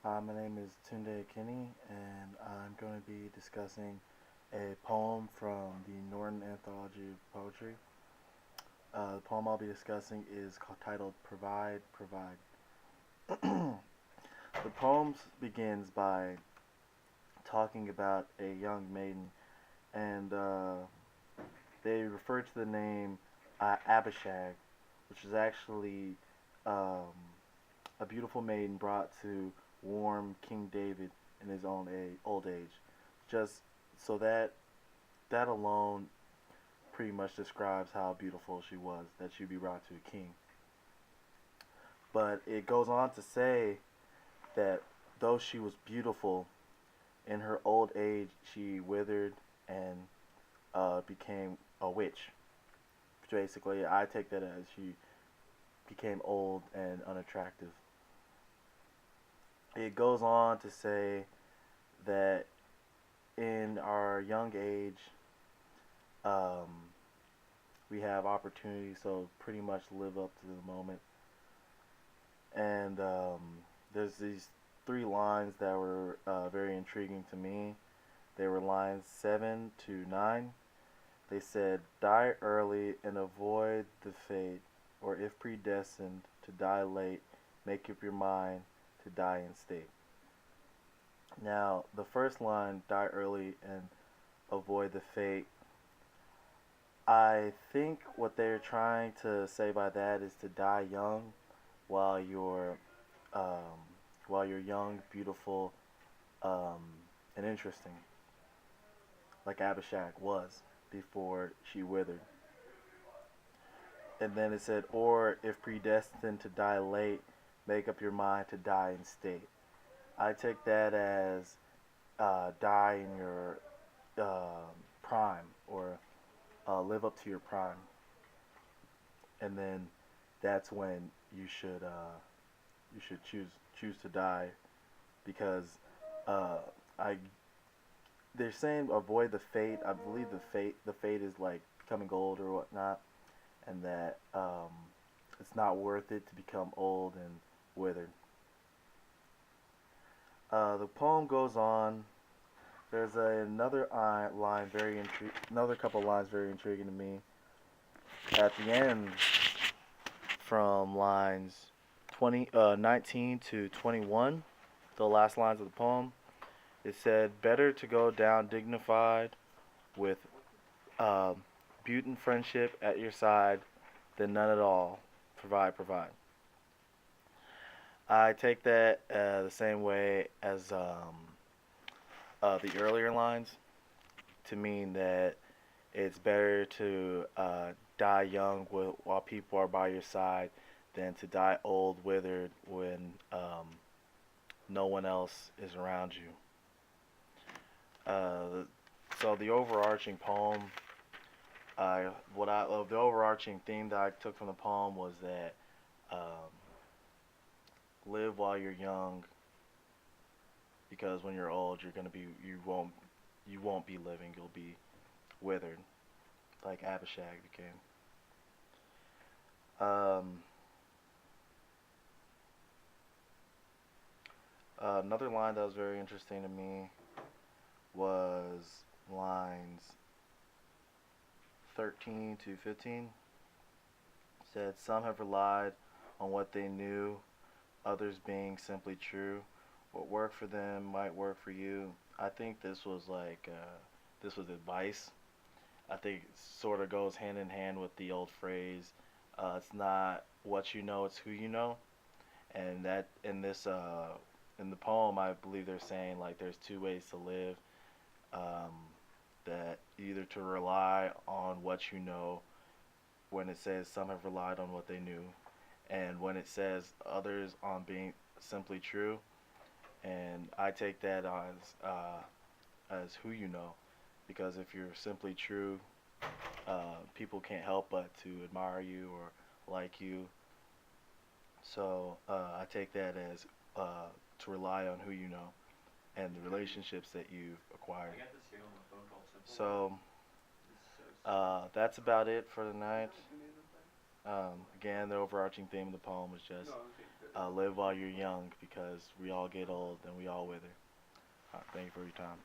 Hi, my name is Tunde Kinney, and I'm going to be discussing a poem from the Norton Anthology of Poetry. The poem I'll be discussing is titled Provide, Provide. The poem begins by talking about a young maiden, and they refer to the name Abishag, which is actually um, a beautiful maiden brought to warm King David in his old age. Just so that alone pretty much describes how beautiful she was, that she'd be brought to a king. But it goes on to say that though she was beautiful, in her old age she withered and became a witch. Basically, I take that as she became old and unattractive. It goes on to say that in our young age, um, we have opportunities, so pretty much live up to the moment. And there's these three lines that were very intriguing to me. They were lines 7 to 9. They said, die early and avoid the fate, or if predestined to die late, make up your mind to die in state. Now, the first line, die early and avoid the fate, I think what they're trying to say by that is to die young while you're um, young, beautiful, um, and interesting, like Abishag was before she withered. And then it said, or if predestined to die late, make up your mind to die in state. I take that as die in your prime, or live up to your prime, and then that's when you should choose to die because uh, I they're saying avoid the fate. I believe the fate is like becoming old or whatnot, and that it's not worth it to become old and withered. The poem goes on. There's another line another couple lines very intriguing to me. At the end, from lines 19 to 21, the last lines of the poem, it said, "Better to go down dignified with uh, beauty and friendship at your side than none at all. Provide, provide." I take that the same way as the earlier lines to mean that it's better to die young while people are by your side than to die old, withered when no one else is around you. So the overarching poem, the overarching theme that I took from the poem was that um, live while you're young, because when you're old, you won't be living. You'll be withered, like Abishag became. Um, Another line that was very interesting to me was lines 13 to 15. It said, some have relied on what they knew, others being simply true. What worked for them might work for you. I think this was advice. I think it sort of goes hand in hand with the old phrase, it's not what you know, it's who you know. And that in the poem, I believe they're saying like there's two ways to live. Um, that either to rely on what you know, when it says some have relied on what they knew, and when it says others on being simply true. And I take that as who you know, because if you're simply true, people can't help but to admire you or like you. So I take that as to rely on who you know and the relationships that you've acquired. So that's about it for the night. Again, the overarching theme of the poem was just live while you're young because we all get old and we all wither. Thank you for your time.